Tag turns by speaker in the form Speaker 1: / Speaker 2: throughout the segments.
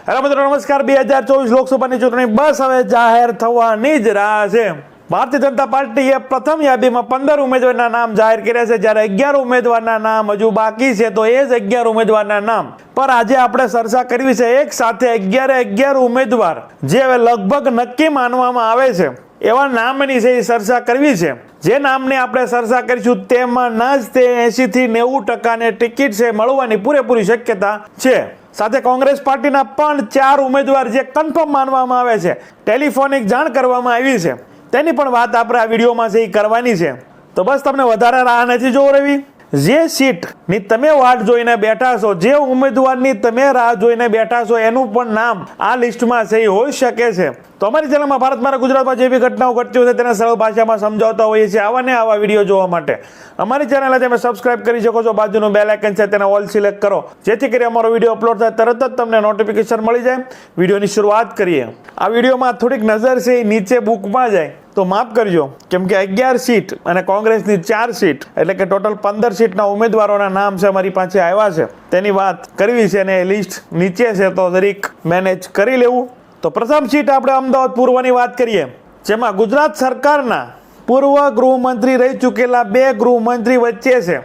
Speaker 1: Hello મિત્રો નમસ્કાર. 2024 લોકસભાની ચૂંટણી બસ હવે જાહેર થવાની જ રાહ છે. ભારતીય જનતા પાર્ટીએ પ્રથમ યાદીમાં 15 ઉમેદવારના નામ જાહેર કર્યા છે, જ્યારે 11 ઉમેદવારના નામ હજુ બાકી છે. તો એ જ 11 ઉમેદવારના નામ પર આજે આપણે ચર્ચા કરવી છે. એક સાથે 11 ઉમેદવાર જે હવે લગભગ નક્કી માનવામાં આવે છે એવા નામની છે એ ચર્ચા કરવી છે. જે નામની આપણે ચર્ચા કરીશું તેમાં જ તે 80 થી 90% ટિકિટ છે મળવાની પૂરેપૂરી શક્યતા છે. સાથે કોંગ્રેસ પાર્ટીના પણ 4 ઉમેદવાર જે કન્ફર્મ માનવામાં આવે છે, ટેલિફોનિક જાણ કરવામાં આવી છે, તેની પણ વાત આપણે આ વિડીયોમાં છે એ કરવાની છે. તો બસ તમને વધારે રાહ નથી જોવી. જે સીટની તમે વાટ જોઈને બેઠા છો, જે ઉમેદવારની તમે રાહ જોઈને બેઠા છો, એનું પણ નામ આ લિસ્ટમાં છે એ હોઈ શકે છે. તો અમારી ચેનલમાં ભારત મારા ગુજરાતમાં જે બી ઘટનાઓ ઘટતી હોય તેને સરળ ભાષામાં સમજાવતા હોઈએ છીએ. આવા ને આવા વિડીયો જોવા માટે અમારી ચેનલને તમે સબસ્ક્રાઇબ કરી શકો છો. બાજુનું બેલ આઇકન છે તેને ઓલ સિલેક્ટ કરો, જેથી કરી અમારો વિડીયો અપલોડ થાય તરત જ તમને નોટિફિકેશન મળી જાય. વિડીયોની શરૂઆત કરીએ. આ વિડીયોમાં થોડીક નજર છે એ નીચે બુકમાં જાય તો માફ કરજો, કેમ કે 11 સીટ અને કોંગ્રેસની 4 સીટ એટલે કે ટોટલ 15 સીટના ઉમેદવારોના નામ છે અમારી પાસે આવ્યા છે, તેની વાત કરવી છે અને લિસ્ટ નીચે છે તો દરેક મેનેજ કરી લેવું. તો પ્રથમ સીટ આપણે અમદાવાદ પૂર્વની વાત કરીએ, જેમાં ગુજરાત સરકારના પૂર્વ ગૃહમંત્રી રહી ચૂકેલા 2 ગૃહમંત્રી વચ્ચે છે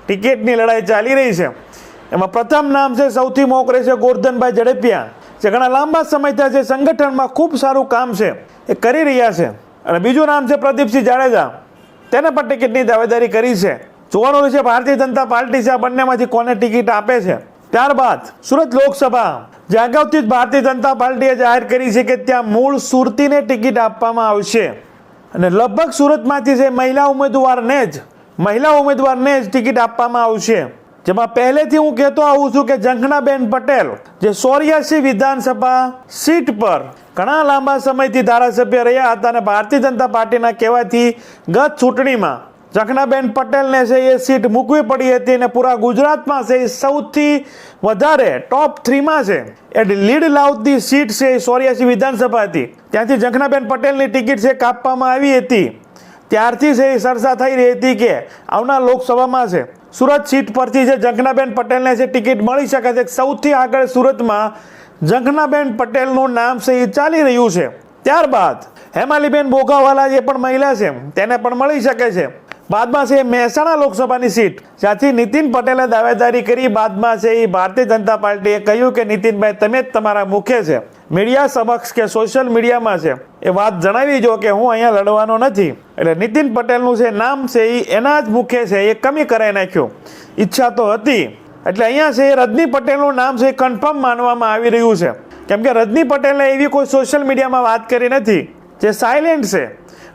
Speaker 1: ટિકિટની લડાઈ ચાલી રહી છે. એમાં પ્રથમ નામ છે સૌથી મોખરે છે ગોરધનભાઈ ઝડપિયા, જે ઘણા લાંબા સમયથી છે સંગઠનમાં ખૂબ સારું કામ છે એ કરી રહ્યા છે. અને બીજું નામ છે પ્રદીપસિંહ જાડેજા, તેને પણ ટિકિટની દાવેદારી કરી છે. જોવાનું છે ભારતીય જનતા પાર્ટી છે આ બંનેમાંથી કોને ટિકિટ આપે છે. ત્યારબાદ સુરત લોકસભા, જે અગાઉથી જ ભારતીય જનતા પાર્ટીએ જાહેર કરી છે કે ત્યાં મૂળ સુરતીને ટિકિટ આપવામાં આવશે અને લગભગ સુરતમાંથી છે મહિલા ઉમેદવારને જ ટિકિટ આપવામાં આવશે. જેમાં પહેલેથી હું કહેતો આવું છું કે ઝંખનાબેન પટેલ જે 84 વિધાનસભા સીટ પર ઘણા લાંબા સમયથી ધારાસભ્ય રહ્યા હતા અને ભારતીય જનતા પાર્ટીના કહેવાથી ગત ચૂંટણીમાં ઝંખનાબેન પટેલને છે એ સીટ મૂકવી પડી હતી અને પૂરા ગુજરાતમાં છે એ સૌથી વધારે ટોપ 3માં છે એ લીડ લાવતી સીટ છે એ 84 વિધાનસભા હતી. ત્યાંથી ઝંખનાબેન પટેલની ટિકિટ છે કાપવામાં આવી હતી. ત્યારથી છે એ ચર્ચા થઈ રહી હતી કે આવનાર લોકસભામાં છે સુરત સીટ પરથી જે ઝંખનાબેન પટેલને છે ટિકિટ મળી શકે છે. સૌથી આગળ સુરતમાં ઝંખનાબેન પટેલનું નામ છે એ ચાલી રહ્યું છે. ત્યારબાદ હેમાલીબેન બોગાવાલા જે પણ મહિલા છે તેને પણ મળી શકે છે. બાદમાં છે મહેસાણા લોકસભાની સીટ, જ્યાંથી નીતિન પટેલે દાવેદારી કરી. બાદમાં છે એ ભારતીય જનતા પાર્ટીએ કહ્યું કે નીતિનભાઈ તમે જ તમારા મુખે છે મીડિયા સમક્ષ કે સોશિયલ મીડિયામાં છે એ વાત જણાવી જો કે હું અહીંયા લડવાનો નથી. એટલે નીતિન પટેલનું છે નામ છે એ એના જ મુખે છે એ કમી કરાવી નાખ્યું. ઈચ્છા તો હતી એટલે અહીંયા છે રજની પટેલનું નામ છે એ કન્ફર્મ માનવામાં આવી રહ્યું છે, કેમ કે રજની પટેલે એવી કોઈ સોશિયલ મીડિયામાં વાત કરી નથી, જે સાયલેન્ટ છે.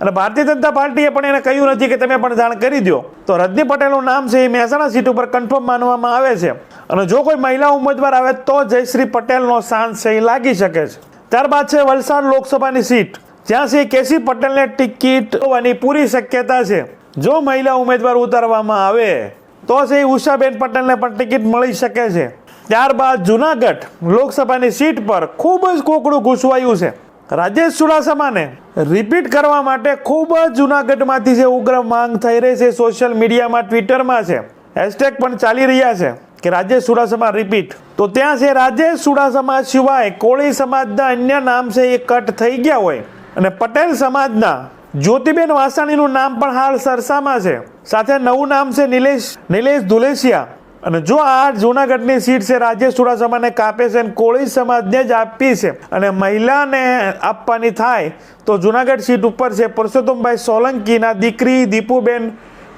Speaker 1: અને ભારતીય જનતા પાર્ટીએ પણ એને કહ્યું નથી કે તમે પણ જાણ કરી દો. તો રજની પટેલનું નામ છે એ મહેસાણા સીટ ઉપર કન્ફર્મ માનવામાં આવે છે. અને જો કોઈ મહિલા ઉમેદવાર આવે તો જયશ્રી પટેલનો ચાન્સ છે એ લાગી શકે છે. ત્યારબાદ છે વલસાડ લોકસભાની સીટ, જ્યાં છે કેસી પટેલને ટિકિટ હોવાની પૂરી શક્યતા છે. જો મહિલા ઉમેદવાર ઉતારવામાં આવે તો છે એ ઉષાબેન પટેલને પણ ટિકિટ મળી શકે છે. ત્યારબાદ જુનાગઢ લોકસભાની સીટ પર ખૂબ જ કોકડું ઘૂસવાયું છે. રાજેશ ચુડાસમાને રિપીટ કરવા માટે ખૂબ જ જુનાગઢમાંથી છે ઉગ્ર માંગ થઈ રહી છે. સોશિયલ મીડિયામાં, ટ્વિટરમાં છે હેશટેગ પણ ચાલી રહ્યા છે કે રાજેશ ચુડાસમા રિપીટ. તો ત્યાં છે રાજેશ ચુડાસમા સિવાય કોળી સમાજના અન્ય નામ છે એ કટ થઈ ગયા હોય અને પટેલ સમાજના જ્યોતિબેન વાસાણીનું નામ પણ હાલ ચર્ચામાં છે. સાથે નવું નામ છે નિલેશ ધુલેસિયા. અને જો આ જૂનાગઢની સીટ છે રાજેશ ચુડાસમાને કાપે છે અને કોળી સમાજને જ આપી છે અને મહિલાને આપવાની થાય તો જૂનાગઢ સીટ ઉપર છે પરસોત્તમભાઈ સોલંકીના દીકરી દીપુબેન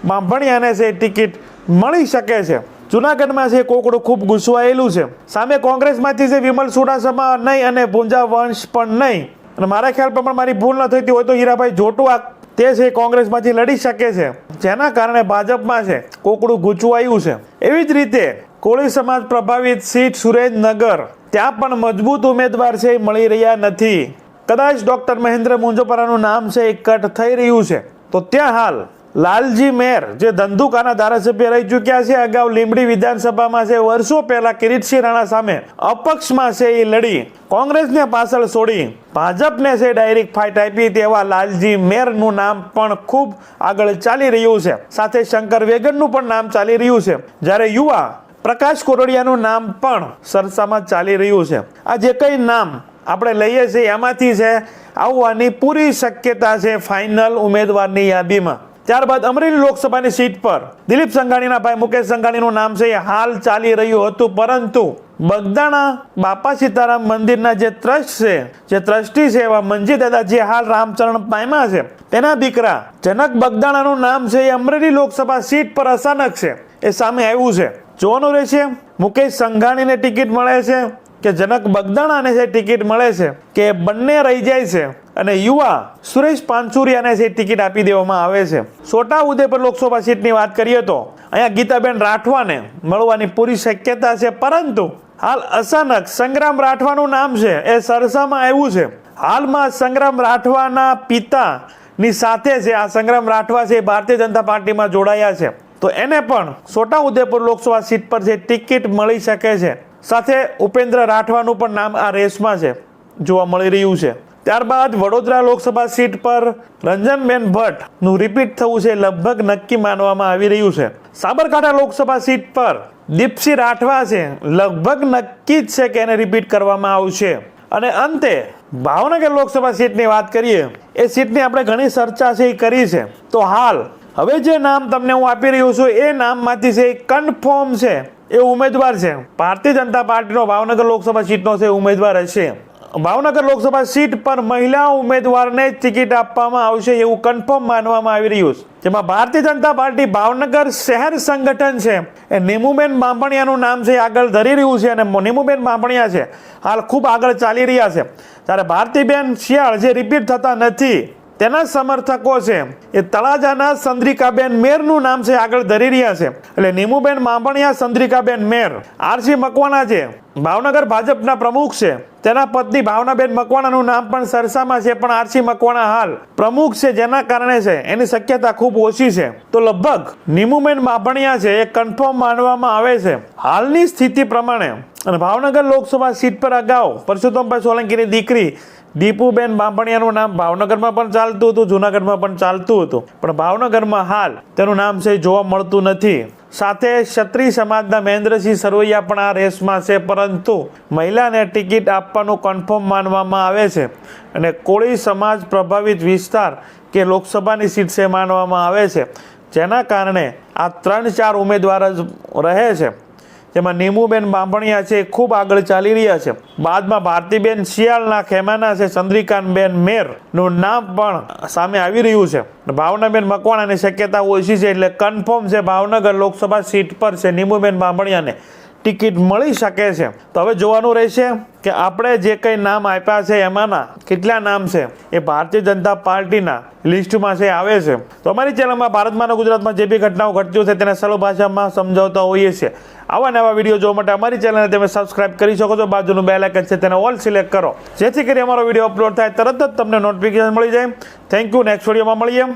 Speaker 1: બાંભણિયાને છે ટિકિટ મળી શકે છે. જૂનાગઢમાં છે કોકડું ખૂબ ઘૂસવાયેલું છે. સામે કોંગ્રેસમાંથી છે વિમલ ચુડાસમા નહીં અને પૂંજા વંશ પણ નહીં. અને મારા ખ્યાલ પણ મારી ભૂલ ન થતી હોય તો હીરાભાઈ જોટવા તે છે કોંગ્રેસમાંથી લડી શકે છે, જેના કારણે ભાજપમાં છે કોકડું ગૂંચવાયું છે. એવી જ રીતે કોળી સમાજ પ્રભાવિત સીટ સુરેન્દ્રનગર, ત્યાં પણ મજબૂત ઉમેદવાર છે મળી રહ્યા નથી. કદાચ ડોક્ટર મહેન્દ્ર મુંજોપરાનું નામ છે એ કટ થઈ રહ્યું છે. તો ત્યાં હાલ લાલજી મેર જે ધંધુકાના ધારાસભ્ય રહી ચૂક્યા છે, અગાઉ લીંબડી વિધાનસભામાં છે વર્ષો પહેલા કિરીટસિંહ રાણા સામે અપક્ષમાં છે એ લડી કોંગ્રેસને પાછળ છોડી ભાજપને છે ડાયરેક્ટ ફાઇટ આપી તેવા લાલજી મેરનું નામ પણ ખૂબ આગળ ચાલી રહ્યું છે. સાથે શંકર વેગનનું પણ નામ ચાલી રહ્યું છે. જ્યારે યુવા પ્રકાશ કોરડિયાનું નામ પણ સરસામાં ચાલી રહ્યું છે. આ જે કંઈ નામ આપણે લઈએ છીએ એમાંથી છે આવવાની પૂરી શક્યતા છે ફાઇનલ ઉમેદવારની યાદીમાં. ત્યારબાદ અમરેલી લોકસભાની સીટ પર દિલીપ સંઘાણીના ભાઈ મુકેશ સંઘાણીનું નામ છે એ હાલ ચાલી રહ્યું હતું, પરંતુ બગદાણા બાપા સીતારામ મંદિરના જે ટ્રસ્ટ છે, જે ટ્રસ્ટી છે એવા મંજી દાદા જે હાલ રામચરણ પામ્યા છે, તેના દીકરા જનક બગદાણાનું નામ છે એ અમરેલી લોકસભા સીટ પર અચાનક છે એ સામે આવ્યું છે. જોવાનું રહેશે મુકેશ સંઘાણીને ટિકિટ મળે છે કે જનક બગદાણાને જે ટિકિટ મળે છે કે બંને રહી જાય છે અને યુવા સુરેશ પાંચુરિયાને જે ટિકિટ આપી દેવામાં આવે છે. છોટાઉદેપુર લોકસભા સીટની વાત કરીએ તો અહીંયા ગીતાબેન રાઠવાને મળવાની પૂરી શક્યતા છે, પરંતુ હાલ અચાનક સંગ્રામ રાઠવાનું નામ છે એ સરસામાં આવ્યું છે. હાલમાં સંગ્રામ રાઠવાના પિતાની સાથે છે આ સંગ્રામ રાઠવા છે ભારતીય જનતા પાર્ટીમાં જોડાયા છે, તો એને પણ છોટાઉદેપુર લોકસભા સીટ પર જે ટિકિટ મળી શકે છે. સાથે ઉપેન્દ્ર રાઠવાનું પણ નામ આ રેસમાં છે જોવા મળી રહ્યું છે. ત્યારબાદ વડોદરા લોકસભા સીટ પર રંજનબેન ભટ્ટનું રિપીટ થવું છે લગભગ નક્કી માનવામાં આવી રહ્યું છે. સાબરકાંઠા લોકસભા સીટ પર દીપસિંહ રાઠવા છે, લગભગ નક્કી જ છે કે એને રિપીટ કરવામાં આવશે. અને અંતે ભાવનગર લોકસભા સીટની વાત કરીએ, એ સીટની આપણે ઘણી ચર્ચા છે એ કરી છે, તો હાલ હવે જે નામ તમને હું આપી રહ્યો છું એ નામમાંથી છે કન્ફર્મ છે એ ઉમેદવાર છે ભારતીય જનતા પાર્ટીનો ભાવનગર લોકસભા સીટનો છે ઉમેદવાર હશે. ભાવનગર લોકસભા સીટ પર મહિલા ઉમેદવારને ટિકિટ આપવામાં આવશે એવું કન્ફર્મ માનવામાં આવી રહ્યું છે, જેમાં ભારતીય જનતા પાર્ટી ભાવનગર શહેર સંગઠન છે એ નીમુબેન બાંભણિયાનું નામ છે આગળ ધરી રહ્યું છે અને નીમુબેન બાંભણિયા છે હાલ ખૂબ આગળ ચાલી રહ્યા છે. ત્યારે ભારતીબેન શિયાળ જે રિપીટ થતા નથી તેના સમર્થકો છે એ તળાજાના ચંદ્રિકાબેન મેરનું નામ છે આગળ ધરી રહ્યા છે. એટલે નીમુબેન બાંભણિયા, ચંદ્રિકાબેન મેર, આરસી મકવાણા છે ભાવનગર ભાજપના પ્રમુખ છે, તેના પત્ની ભાવનાબેન મકવાણાનું નામ પણ સરસામાં છે, પણ આરસી મકવાણા હાલ પ્રમુખ છે જેના કારણે છે એની શક્યતા ખૂબ ઓછી છે. તો લગભગ નીમુબેન બાંભણિયા છે એ કન્ફર્મ માનવામાં આવે છે હાલની સ્થિતિ પ્રમાણે. અને ભાવનગર લોકસભા સીટ પર અગાઉ પરસોત્તમભાઈ સોલંકીની દીકરી દીપુબેન બાંભણિયાનું નામ ભાવનગરમાં પણ ચાલતું હતું, જુનાગઢમાં પણ ચાલતું હતું, પણ ભાવનગરમાં હાલ તેનું નામ છે જોવા મળતું નથી. સાથે ક્ષત્રિય સમાજના મહેન્દ્રસિંહ સરવૈયા પણ આ રેસમાં છે, પરંતુ મહિલાને ટિકિટ આપવાનું કન્ફર્મ માનવામાં આવે છે. અને કોળી સમાજ પ્રભાવિત વિસ્તાર કે લોકસભાની સીટ છે માનવામાં આવે છે, જેના કારણે આ 3-4 ઉમેદવાર જ રહે છે, જેમાં નીમુબેન બાંભણિયા છે ખૂબ આગળ ચાલી રહ્યા છે. બાદમાં ભારતીબેન શિયાળના ખેમાના છે ચંદ્રિકાબેન મેરનું નામ પણ સામે આવી રહ્યું છે. ભાવનાબેન મકવાણાની શક્યતા ઓછી છે, એટલે કન્ફર્મ છે ભાવનગર લોકસભા સીટ પર છે નીમુબેન બાંભણિયાને ટિકિટ મળી શકે છે. તો હવે જોવાનું રહેશે કે આપણે જે કંઈ નામ આપ્યા છે એમાંના કેટલા નામ છે એ ભારતીય જનતા પાર્ટીના લિસ્ટમાં છે આવે છે. તો અમારી ચેનલમાં ભારતમાં અને ગુજરાતમાં જે બી ઘટનાઓ ઘટતી છે તેને સરળ ભાષામાં સમજાવતા હોઈએ છીએ. આવા નવા વિડીયો જોવા માટે અમારી ચેનલને તમે સબસ્ક્રાઇબ કરી શકો છો. બાજુનું બેલ આઇકન છે તેને ઓલ સિલેક્ટ કરો, જેથી કરી અમારો વિડીયો અપલોડ થાય તરત જ તમને નોટિફિકેશન મળી જાય. Thank you. નેક્સ્ટ વિડીયોમાં મળીએ.